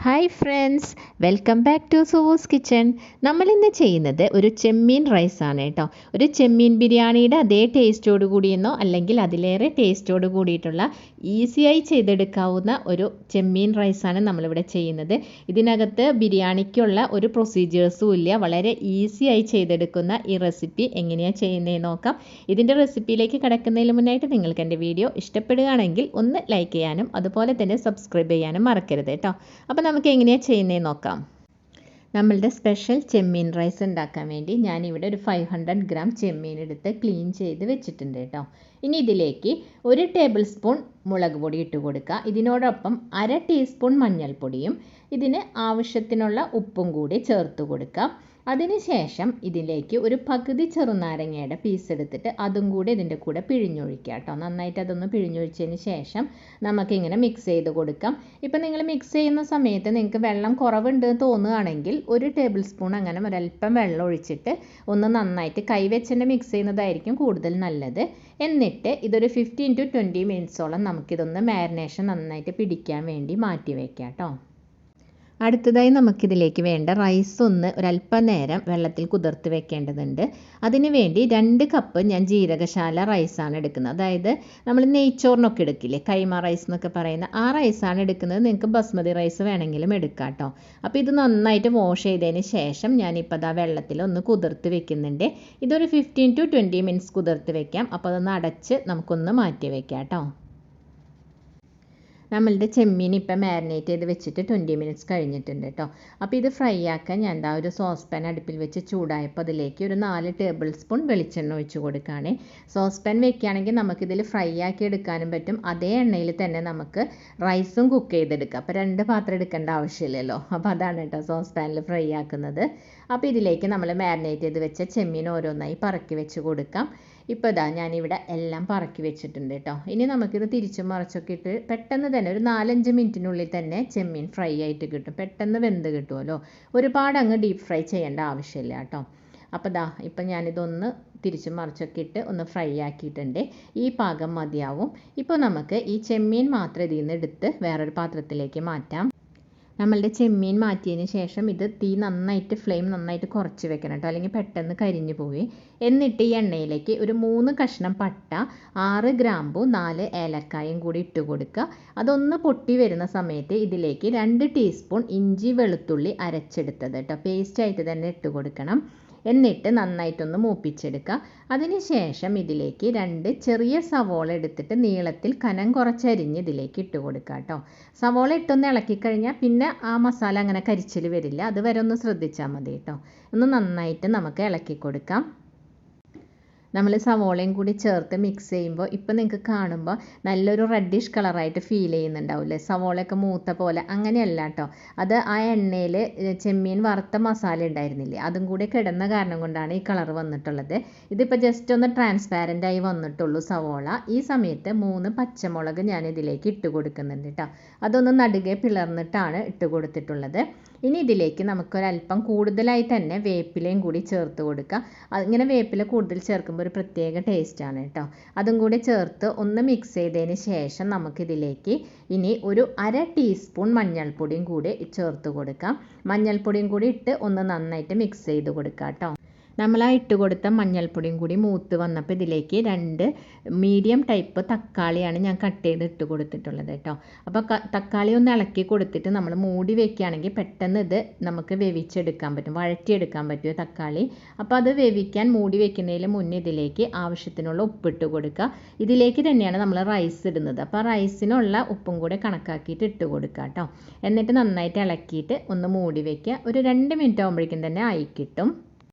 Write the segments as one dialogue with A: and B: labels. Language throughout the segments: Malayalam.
A: Hi friends, welcome back to സൂവൂസ് കിച്ചൺ. നമ്മളിന്ന് ചെയ്യുന്നത് ഒരു ചെമ്മീൻ റൈസാണ് കേട്ടോ. ഒരു ചെമ്മീൻ ബിരിയാണിയുടെ അതേ ടേസ്റ്റോട് കൂടിയെന്നോ അല്ലെങ്കിൽ അതിലേറെ ടേസ്റ്റോട് കൂടിയിട്ടുള്ള ഈസിയായി ചെയ്തെടുക്കാവുന്ന ഒരു ചെമ്മീൻ റൈസാണ് നമ്മളിവിടെ ചെയ്യുന്നത്. ഇതിനകത്ത് ബിരിയാണിക്കുള്ള ഒരു പ്രൊസീജിയേഴ്സും ഇല്ല. വളരെ ഈസിയായി ചെയ്തെടുക്കുന്ന ഈ റെസിപ്പി എങ്ങനെയാണ് ചെയ്യുന്നതെന്ന് നോക്കാം. ഇതിൻ്റെ റെസിപ്പിയിലേക്ക് കിടക്കുന്നതിന് മുന്നായിട്ട് നിങ്ങൾക്ക് എൻ്റെ വീഡിയോ ഇഷ്ടപ്പെടുകയാണെങ്കിൽ ഒന്ന് ലൈക്ക് ചെയ്യാനും അതുപോലെ തന്നെ സബ്സ്ക്രൈബ് ചെയ്യാനും മറക്കരുത് കേട്ടോ. അപ്പോൾ നമുക്ക് എങ്ങനെയാണ് ചെയ്യുന്നതെന്ന് നോക്കാം. നമ്മളുടെ സ്പെഷ്യൽ ചെമ്മീൻ റൈസ് ഉണ്ടാക്കാൻ വേണ്ടി ഞാനിവിടെ ഒരു 500 ഗ്രാം ചെമ്മീൻ എടുത്ത് ക്ലീൻ ചെയ്ത് വെച്ചിട്ടുണ്ട് കേട്ടോ. ഇനി ഇതിലേക്ക് 1 ടേബിൾ സ്പൂൺ മുളക് പൊടി ഇട്ട് കൊടുക്കുക. ഇതിനോടൊപ്പം 1/2 ടീസ്പൂൺ മഞ്ഞൾപ്പൊടിയും ഇതിന് ആവശ്യത്തിനുള്ള ഉപ്പും കൂടി ചേർത്ത് കൊടുക്കുക. അതിനുശേഷം ഇതിലേക്ക് ഒരു പകുതി ചെറുനാരങ്ങയുടെ പീസ് എടുത്തിട്ട് അതും കൂടി ഇതിൻ്റെ കൂടെ പിഴിഞ്ഞൊഴിക്കുക കേട്ടോ. നന്നായിട്ട് അതൊന്ന് പിഴിഞ്ഞൊഴിച്ചതിന് ശേഷം നമുക്കിങ്ങനെ മിക്സ് ചെയ്ത് കൊടുക്കാം. ഇപ്പം നിങ്ങൾ മിക്സ് ചെയ്യുന്ന സമയത്ത് നിങ്ങൾക്ക് വെള്ളം കുറവുണ്ട് തോന്നുകയാണെങ്കിൽ 1 ടേബിൾ സ്പൂൺ അങ്ങനെ ഒരല്പം വെള്ളം ഒഴിച്ചിട്ട് ഒന്ന് നന്നായിട്ട് കൈവെച്ച് മിക്സ് ചെയ്യുന്നതായിരിക്കും കൂടുതൽ നല്ലത്. എന്നിട്ട് ഇതൊരു 15 to 20 മിനിറ്റ്സോളം നമുക്കിതൊന്ന് മാരിനേഷൻ നന്നായിട്ട് പിടിക്കാൻ വേണ്ടി മാറ്റി വയ്ക്കാം കേട്ടോ. അടുത്തതായി നമുക്കിതിലേക്ക് വേണ്ട റൈസ് ഒന്ന് ഒരല്പം നേരം വെള്ളത്തിൽ കുതിർത്ത് വെക്കേണ്ടതുണ്ട്. അതിന് വേണ്ടി 2 കപ്പ് ഞാൻ ജീരകശാല റൈസാണ് എടുക്കുന്നത്. അതായത് നമ്മൾ നെയ്ച്ചോറിനൊക്കെ എടുക്കില്ലേ, കൈമ റൈസ് എന്നൊക്കെ പറയുന്ന ആ റൈസാണ് എടുക്കുന്നത്. നിങ്ങൾക്ക് ബസ്മതി റൈസ് വേണമെങ്കിലും എടുക്കാം കേട്ടോ. അപ്പോൾ ഇത് നന്നായിട്ട് വാഷ് ചെയ്തതിന് ശേഷം ഞാനിപ്പോൾ അതാ വെള്ളത്തിൽ ഒന്ന് കുതിർത്ത് വെക്കുന്നുണ്ട്. ഇതൊരു 15 to 20 മിനിറ്റ്സ് കുതിർത്ത് വെക്കാം. അപ്പോൾ അതൊന്ന് അടച്ച് നമുക്കൊന്ന് മാറ്റി വയ്ക്കാം കേട്ടോ. നമ്മളുടെ ചെമ്മീൻ ഇപ്പം മാരിനേറ്റ് ചെയ്ത് വെച്ചിട്ട് 20 മിനിറ്റ്സ് കഴിഞ്ഞിട്ടുണ്ട് കേട്ടോ. അപ്പോൾ ഇത് ഫ്രൈ ആക്കാൻ ഞാൻ എന്താ ഒരു സോസ് പാൻ അടുപ്പിൽ വെച്ച് ചൂടായപ്പോൾ അതിലേക്ക് ഒരു 4 ടേബിൾ സ്പൂൺ വെളിച്ചെണ്ണ ഒഴിച്ച് കൊടുക്കുകയാണ്. സോസ് പാൻ വെക്കുകയാണെങ്കിൽ നമുക്കിതിൽ ഫ്രൈ ആക്കി എടുക്കാനും പറ്റും. അതേ എണ്ണയിൽ തന്നെ നമുക്ക് റൈസും കുക്ക് ചെയ്തെടുക്കാം. അപ്പോൾ 2 പാത്രം എടുക്കേണ്ട ആവശ്യമില്ലല്ലോ. അപ്പോൾ അതാണ് കേട്ടോ സോസ് പാനിൽ ഫ്രൈ ആക്കുന്നത്. അപ്പോൾ ഇതിലേക്ക് നമ്മൾ മാരിനേറ്റ് ചെയ്ത് വെച്ച ചെമ്മീൻ ഓരോന്നായി പറക്കി വെച്ച് കൊടുക്കാം. ഇപ്പോൾ ഇതാ ഞാനിവിടെ എല്ലാം പറക്കി വെച്ചിട്ടുണ്ട് കേട്ടോ. ഇനി നമുക്കിത് തിരിച്ചും മറിച്ചൊക്കെ ഇട്ട് പെട്ടെന്ന് തന്നെ ഒരു 4-5 മിനിറ്റിനുള്ളിൽ തന്നെ ചെമ്മീൻ ഫ്രൈ ആയിട്ട് കിട്ടും. പെട്ടെന്ന് വെന്ത് കിട്ടുമല്ലോ. ഒരുപാട് അങ്ങ് ഡീപ്പ് ഫ്രൈ ചെയ്യേണ്ട ആവശ്യമില്ല കേട്ടോ. അപ്പോൾ ദാ ഇപ്പം ഞാനിതൊന്ന് തിരിച്ചും മറിച്ചൊക്കെ ഇട്ട് ഒന്ന് ഫ്രൈ ആക്കിയിട്ടുണ്ട്. ഈ പാകം മതിയാവും. ഇപ്പോൾ നമുക്ക് ഈ ചെമ്മീൻ മാത്രം ഇതിൽ നിന്ന് എടുത്ത് വേറൊരു പാത്രത്തിലേക്ക് മാറ്റാം. നമ്മളുടെ ചെമ്മീൻ മാറ്റിയതിന് ശേഷം ഇത് തീ നന്നായിട്ട് ഫ്ലെയിം നന്നായിട്ട് കുറച്ച് വെക്കണം കേട്ടോ, അല്ലെങ്കിൽ പെട്ടെന്ന് കരിഞ്ഞു പോയി. എന്നിട്ട് ഈ എണ്ണയിലേക്ക് ഒരു 3 കഷ്ണം പട്ട, 6 ഗ്രാമ്പു, 4 ഏലക്കായും കൂടി ഇട്ട് കൊടുക്കുക. അതൊന്ന് പൊട്ടി വരുന്ന സമയത്ത് ഇതിലേക്ക് 2 ടീസ്പൂൺ ഇഞ്ചി വെളുത്തുള്ളി അരച്ചെടുത്തത് കേട്ടോ, പേസ്റ്റായിട്ട് തന്നെ ഇട്ട് കൊടുക്കണം. എന്നിട്ട് നന്നായിട്ടൊന്ന് മൂപ്പിച്ചെടുക്കുക. അതിനുശേഷം ഇതിലേക്ക് 2 ചെറിയ സവോള എടുത്തിട്ട് നീളത്തിൽ കനം കുറച്ചരിഞ്ഞ് ഇതിലേക്ക് ഇട്ട് കൊടുക്കുക കേട്ടോ. സവോള ഇട്ടൊന്ന് ഇളക്കിക്കഴിഞ്ഞാൽ പിന്നെ ആ മസാല അങ്ങനെ കരിച്ചിൽ വരില്ല. അതുവരെ ഒന്ന് ശ്രദ്ധിച്ചാൽ മതി കേട്ടോ. ഒന്ന് നന്നായിട്ട് നമുക്ക് ഇളക്കി കൊടുക്കാം. നമ്മൾ സവോളയും കൂടി ചേർത്ത് മിക്സ് ചെയ്യുമ്പോൾ ഇപ്പം നിങ്ങൾക്ക് കാണുമ്പോൾ നല്ലൊരു റെഡിഷ് കളറായിട്ട് ഫീൽ ചെയ്യുന്നുണ്ടാവില്ലേ, സവോളയൊക്കെ മൂത്ത പോലെ. അങ്ങനെയല്ല കേട്ടോ, അത് ആ എണ്ണയിൽ ചെമ്മീൻ വറുത്ത മസാല ഉണ്ടായിരുന്നില്ലേ, അതും കൂടി കിടന്ന കാരണം കൊണ്ടാണ് ഈ കളർ വന്നിട്ടുള്ളത്. ഇതിപ്പോൾ ജസ്റ്റ് ഒന്ന് ട്രാൻസ്പാരൻ്റ് ആയി വന്നിട്ടുള്ളൂ സവോള. ഈ സമയത്ത് 3 പച്ചമുളക് ഞാൻ ഇതിലേക്ക് ഇട്ട് കൊടുക്കുന്നുണ്ട് കേട്ടോ. അതൊന്ന് നടുകെ പിളർന്നിട്ടാണ് ഇട്ട് കൊടുത്തിട്ടുള്ളത്. ഇനി ഇതിലേക്ക് നമുക്കൊരല്പം കൂടുതലായി തന്നെ വേപ്പിലയും കൂടി ചേർത്ത് കൊടുക്കുക. ഇങ്ങനെ വേപ്പില കൂടുതൽ ചേർക്കുമ്പോൾ ഒരു പ്രത്യേക ടേസ്റ്റാണ് കേട്ടോ. അതും കൂടി ചേർത്ത് ഒന്ന് മിക്സ് ചെയ്തതിന് ശേഷം നമുക്കിതിലേക്ക് ഇനി ഒരു 1/2 ടീസ്പൂൺ മഞ്ഞൾപ്പൊടിയും കൂടി ചേർത്ത് കൊടുക്കാം. മഞ്ഞൾപ്പൊടിയും കൂടി ഇട്ട് ഒന്ന് നന്നായിട്ട് മിക്സ് ചെയ്ത് കൊടുക്കാം കേട്ടോ. നമ്മൾ ആ ഇട്ട് കൊടുത്ത മഞ്ഞൾപ്പൊടിയും കൂടി മൂത്ത് വന്നപ്പോൾ ഇതിലേക്ക് 2 മീഡിയം ടൈപ്പ് തക്കാളിയാണ് ഞാൻ കട്ട് ചെയ്ത് ഇട്ട് കൊടുത്തിട്ടുള്ളത് കേട്ടോ. അപ്പോൾ തക്കാളി ഒന്ന് ഇളക്കി കൊടുത്തിട്ട് നമ്മൾ മൂടി വെക്കുകയാണെങ്കിൽ പെട്ടെന്ന് ഇത് നമുക്ക് വേവിച്ചെടുക്കാൻ പറ്റും, വഴറ്റിയെടുക്കാൻ പറ്റും തക്കാളി. അപ്പോൾ അത് വേവിക്കാൻ മൂടി വെക്കുന്നതിന് മുന്നേ ഇതിലേക്ക് ആവശ്യത്തിനുള്ള ഉപ്പിട്ട് കൊടുക്കുക. ഇതിലേക്ക് തന്നെയാണ് നമ്മൾ റൈസ് ഇടുന്നത്. അപ്പോൾ റൈസിനുള്ള ഉപ്പും കൂടെ കണക്കാക്കിയിട്ട് ഇട്ട് കൊടുക്കുക കേട്ടോ. എന്നിട്ട് നന്നായിട്ട് ഇളക്കിയിട്ട് ഒന്ന് മൂടി വയ്ക്കുക. ഒരു 2 മിനിറ്റ് ആകുമ്പോഴേക്കും തന്നെ ആയി കിട്ടും.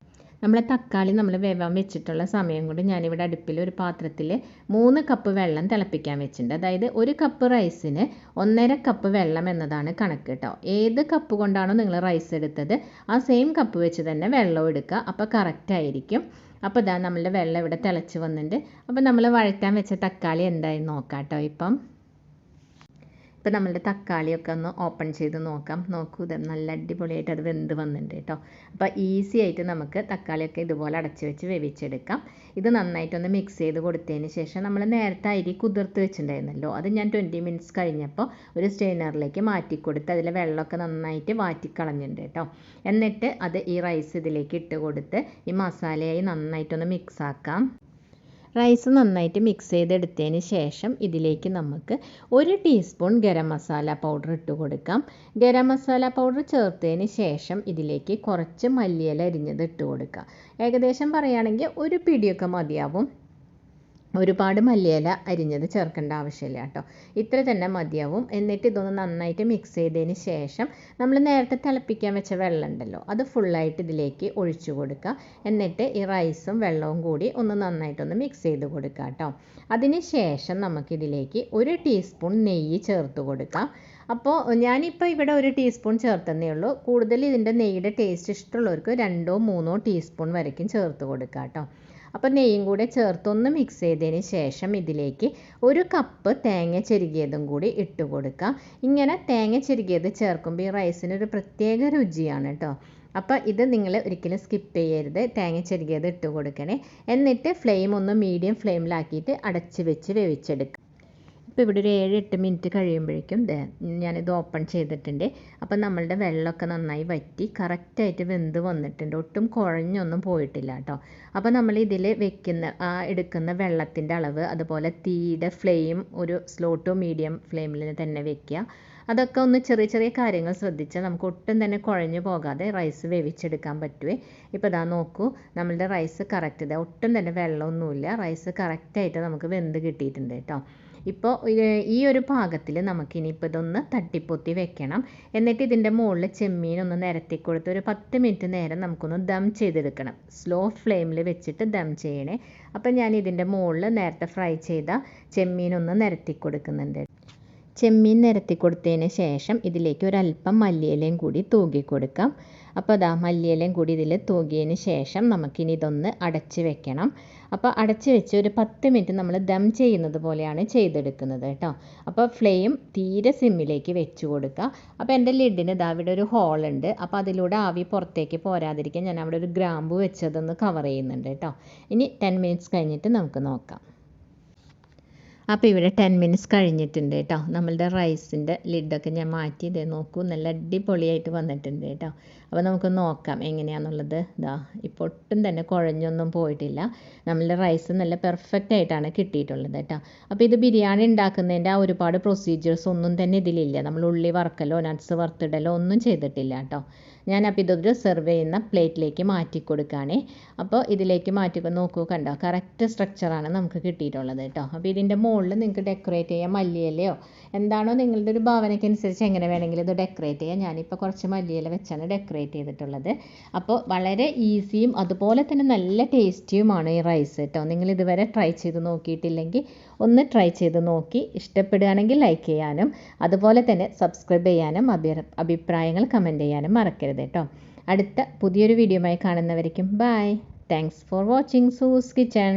A: നമ്മളെ തക്കാളി നമ്മൾ വേവാൻ വെച്ചിട്ടുള്ള സമയം കൊണ്ട് ഞാനിവിടെ അടുപ്പിൽ ഒരു പാത്രത്തിൽ 3 കപ്പ് വെള്ളം തിളപ്പിക്കാൻ വെച്ചിട്ടുണ്ട്. അതായത് 1 കപ്പ് റൈസിന് 1.5 കപ്പ് വെള്ളം എന്നതാണ് കണക്ക് കേട്ടോ. ഏത് കപ്പ് കൊണ്ടാണോ നിങ്ങൾ റൈസ് എടുത്തത് ആ സെയിം കപ്പ് വെച്ച് തന്നെ വെള്ളം എടുക്കുക. അപ്പോൾ കറക്റ്റ് ആയിരിക്കും. അപ്പോൾ ഇതാ നമ്മളുടെ വെള്ളം ഇവിടെ തിളച്ച് വന്നിട്ടുണ്ട്. അപ്പോൾ നമ്മൾ വഴറ്റാൻ വെച്ച തക്കാളി എന്തായി നോക്കാം കേട്ടോ. ഇപ്പം ഇപ്പോൾ നമ്മളുടെ തക്കാളിയൊക്കെ ഒന്ന് ഓപ്പൺ ചെയ്ത് നോക്കാം. നോക്കൂ, ഇത് നല്ല അടിപൊളിയായിട്ട് അത് വെന്ത് വന്നിട്ടുണ്ട് കേട്ടോ. അപ്പോൾ ഈസി ആയിട്ട് നമുക്ക് തക്കാളിയൊക്കെ ഇതുപോലെ അടച്ച് വെച്ച് വേവിച്ചെടുക്കാം. ഇത് നന്നായിട്ടൊന്ന് മിക്സ് ചെയ്ത് കൊടുത്തതിന് ശേഷം നമ്മൾ നേരത്തെ അരി കുതിർത്ത് വെച്ചിട്ടുണ്ടായിരുന്നല്ലോ, അത് ഞാൻ 20 മിനിറ്റ്സ് കഴിഞ്ഞപ്പോൾ ഒരു സ്റ്റെയിനറിലേക്ക് മാറ്റിക്കൊടുത്ത് അതിലെ വെള്ളമൊക്കെ നന്നായിട്ട് വാറ്റിക്കളഞ്ഞിട്ടുണ്ട് കേട്ടോ. എന്നിട്ട് അത് ഈ റൈസ് ഇതിലേക്ക് ഇട്ട് കൊടുത്ത് ഈ മസാലയായി നന്നായിട്ടൊന്ന് മിക്സ് ആക്കാം. റൈസ് നന്നായിട്ട് മിക്സ് ചെയ്തെടുത്തതിന് ശേഷം ഇതിലേക്ക് നമുക്ക് 1 ടീസ്പൂൺ ഗരം മസാല പൗഡർ ഇട്ട് കൊടുക്കാം. ഗരം മസാല പൗഡർ ചേർത്തതിന് ശേഷം ഇതിലേക്ക് കുറച്ച് മല്ലിയില അരിഞ്ഞത് ഇട്ട് കൊടുക്കുക. ഏകദേശം പറയുകയാണെങ്കിൽ ഒരു പിടിയൊക്കെ മതിയാവും. ഒരുപാട് മല്ലിയില അരിഞ്ഞത് ചേർക്കേണ്ട ആവശ്യമില്ല കേട്ടോ. ഇത്ര തന്നെ മതിയാവും. എന്നിട്ട് ഇതൊന്ന് നന്നായിട്ട് മിക്സ് ചെയ്തതിന് ശേഷം നമ്മൾ നേരത്തെ തിളപ്പിക്കാൻ വെച്ച വെള്ളം ഉണ്ടല്ലോ, അത് ഫുള്ളായിട്ട് ഇതിലേക്ക് ഒഴിച്ചു കൊടുക്കുക. എന്നിട്ട് ഈ റൈസും വെള്ളവും കൂടി ഒന്ന് നന്നായിട്ടൊന്ന് മിക്സ് ചെയ്ത് കൊടുക്കുക കേട്ടോ. അതിന് ശേഷം നമുക്കിതിലേക്ക് 1 ടീസ്പൂൺ നെയ്യ് ചേർത്ത് കൊടുക്കാം. അപ്പോൾ ഞാനിപ്പോൾ ഇവിടെ 1 ടീസ്പൂൺ ചേർത്തന്നേ ഉള്ളൂ. കൂടുതൽ ഇതിൻ്റെ നെയ്യുടെ ടേസ്റ്റ് ഇഷ്ടമുള്ളവർക്ക് 2 or 3 ടീസ്പൂൺ വരയ്ക്കും ചേർത്ത് കൊടുക്കുക കേട്ടോ. അപ്പോൾ നെയ്യും കൂടെ ചേർത്തൊന്ന് മിക്സ് ചെയ്തതിന് ശേഷം ഇതിലേക്ക് 1 കപ്പ് തേങ്ങ ചെരുകിയതും കൂടി ഇട്ട് കൊടുക്കാം. ഇങ്ങനെ തേങ്ങ ചെരുകിയത് ചേർക്കുമ്പോൾ ഈ റൈസിനൊരു പ്രത്യേക രുചിയാണ് കേട്ടോ. അപ്പോൾ ഇത് നിങ്ങൾ ഒരിക്കലും സ്കിപ്പ് ചെയ്യരുത്, തേങ്ങ ചെരുകിയത് ഇട്ട് കൊടുക്കണേ. എന്നിട്ട് ഫ്ലെയിം ഒന്ന് മീഡിയം ഫ്ലെയിമിലാക്കിയിട്ട് അടച്ച് വെച്ച് വേവിച്ചെടുക്കുക. ഇപ്പോൾ ഇവിടെ ഒരു 7-8 മിനിറ്റ് കഴിയുമ്പോഴേക്കും ഞാനിത് ഓപ്പൺ ചെയ്തിട്ടുണ്ട്. അപ്പോൾ നമ്മളുടെ വെള്ളമൊക്കെ നന്നായി വറ്റി കറക്റ്റായിട്ട് വെന്ത് വന്നിട്ടുണ്ട്. ഒട്ടും കുഴഞ്ഞൊന്നും പോയിട്ടില്ല കേട്ടോ. അപ്പോൾ നമ്മൾ ഇതിൽ എടുക്കുന്ന വെള്ളത്തിൻ്റെ അളവ്, അതുപോലെ തീയുടെ ഫ്ലെയിം ഒരു സ്ലോ ടു മീഡിയം ഫ്ലെയിമിൽ തന്നെ വെക്കുക. അതൊക്കെ ഒന്ന് ചെറിയ ചെറിയ കാര്യങ്ങൾ ശ്രദ്ധിച്ചാൽ നമുക്ക് ഒട്ടും തന്നെ കുഴഞ്ഞു പോകാതെ റൈസ് വേവിച്ചെടുക്കാൻ പറ്റുമേ. ഇപ്പോൾ ഇതാ നോക്കൂ, നമ്മളുടെ റൈസ് കറക്റ്റ് ഇതാ, ഒട്ടും തന്നെ വെള്ളമൊന്നുമില്ല. റൈസ് കറക്റ്റായിട്ട് നമുക്ക് വെന്ത് കിട്ടിയിട്ടുണ്ട് കേട്ടോ. ഇപ്പോൾ ഈ ഒരു പാകത്തിൽ നമുക്കിനിയിപ്പോൾ ഇതൊന്ന് തട്ടിപ്പൊത്തി വെക്കണം. എന്നിട്ട് ഇതിൻ്റെ മുകളിൽ ചെമ്മീനൊന്ന് നിരത്തി കൊടുത്ത് ഒരു 10 മിനിറ്റ് നേരം നമുക്കൊന്ന് ദം ചെയ്തെടുക്കണം. സ്ലോ ഫ്ലെയിമിൽ വെച്ചിട്ട് ദം ചെയ്യണേ. അപ്പോൾ ഞാൻ ഇതിൻ്റെ മുകളിൽ നേരത്തെ ഫ്രൈ ചെയ്ത ചെമ്മീനൊന്ന് നിരത്തി കൊടുക്കുന്നുണ്ട്. ചെമ്മീൻ നിരത്തി കൊടുത്തതിന് ശേഷം ഇതിലേക്ക് ഒരല്പം മല്ലിയിലയും കൂടി തൂകി കൊടുക്കാം. അപ്പോൾ അതാ മല്ലിയിലയും കൂടി ഇതിൽ തൂകിയതിന് ശേഷം നമുക്കിനി ഇതൊന്ന് അടച്ച് വെക്കണം. അപ്പോൾ അടച്ച് വെച്ച് ഒരു 10 മിനിറ്റ് നമ്മൾ ദം ചെയ്യുന്നത് പോലെയാണ് ചെയ്തെടുക്കുന്നത് കേട്ടോ. അപ്പോൾ ഫ്ലെയിം തീരെ സിമ്മിലേക്ക് വെച്ച് കൊടുക്കുക. അപ്പോൾ എൻ്റെ ലിഡിന് ഇതാ ഇവിടെ ഒരു ഹോളുണ്ട്. അപ്പോൾ അതിലൂടെ ആവി പുറത്തേക്ക് പോരാതിരിക്കാൻ ഞാൻ അവിടെ ഒരു ഗ്രാമ്പു വെച്ചതൊന്ന് കവർ ചെയ്യുന്നുണ്ട് കേട്ടോ. ഇനി 10 മിനിറ്റ്സ് കഴിഞ്ഞിട്ട് നമുക്ക് നോക്കാം. അപ്പോൾ ഇവിടെ 10 മിനിറ്റ്സ് കഴിഞ്ഞിട്ടുണ്ട് കേട്ടോ. നമ്മളുടെ റൈസിൻ്റെ ലിഡൊക്കെ ഞാൻ മാറ്റി ഇതേ നോക്കൂ, നല്ല അടിപൊളിയായിട്ട് വന്നിട്ടുണ്ട് കേട്ടോ. അപ്പോൾ നമുക്ക് നോക്കാം എങ്ങനെയാണെന്നുള്ളത്. ഇതാ ഇപ്പോൾ ഒട്ടും തന്നെ കുഴഞ്ഞൊന്നും പോയിട്ടില്ല. നമ്മളുടെ റൈസ് നല്ല പെർഫെക്റ്റ് ആയിട്ടാണ് കിട്ടിയിട്ടുള്ളത് കേട്ടോ. അപ്പോൾ ഇത് ബിരിയാണി ഉണ്ടാക്കുന്നതിൻ്റെ ആ ഒരുപാട് പ്രൊസീജിയേഴ്സ് ഒന്നും തന്നെ ഇതിലില്ല. നമ്മൾ ഉള്ളി വറുക്കലോ നട്ട്സ് വറുത്തിടലോ ഒന്നും ചെയ്തിട്ടില്ല കേട്ടോ. ഞാനപ്പോൾ ഇതൊരു സെർവ് ചെയ്യുന്ന പ്ലേറ്റിലേക്ക് മാറ്റി കൊടുക്കുകയാണേ. അപ്പോൾ ഇതിലേക്ക് മാറ്റി നോക്കൂ, കണ്ടോ കറക്റ്റ് സ്ട്രക്ചറാണ് നമുക്ക് കിട്ടിയിട്ടുള്ളത് കേട്ടോ. അപ്പോൾ ഇതിൻ്റെ മുകളിൽ നിങ്ങൾക്ക് ഡെക്കറേറ്റ് ചെയ്യാം, മല്ലിയിലയോ എന്താണോ നിങ്ങളുടെ ഒരു ഭാവനയ്ക്കനുസരിച്ച് എങ്ങനെ വേണമെങ്കിലും ഇത് ഡെക്കറേറ്റ് ചെയ്യാം. ഞാനിപ്പോൾ കുറച്ച് മല്ലിയില വെച്ചാണ് ഡെക്കറേറ്റ് ചെയ്തിട്ടുള്ളത്. അപ്പോൾ വളരെ ഈസിയും അതുപോലെ തന്നെ നല്ല ടേസ്റ്റിയുമാണ് ഈ റൈസ് കേട്ടോ. നിങ്ങൾ ഇതുവരെ ട്രൈ ചെയ്ത് നോക്കിയിട്ടില്ലെങ്കിൽ ഒന്ന് ട്രൈ ചെയ്ത് നോക്കി ഇഷ്ടപ്പെടുകയാണെങ്കിൽ ലൈക്ക് ചെയ്യാനും അതുപോലെ തന്നെ സബ്സ്ക്രൈബ് ചെയ്യാനും അഭിപ്രായങ്ങൾ കമൻറ്റ് ചെയ്യാനും മറക്കരുത് കേട്ടോ. അടുത്ത പുതിയൊരു വീഡിയോയുമായി കാണുന്നവരേക്കും ബൈ. താങ്ക്സ് ഫോർ വാച്ചിങ് സൂസ് കിച്ചൺ.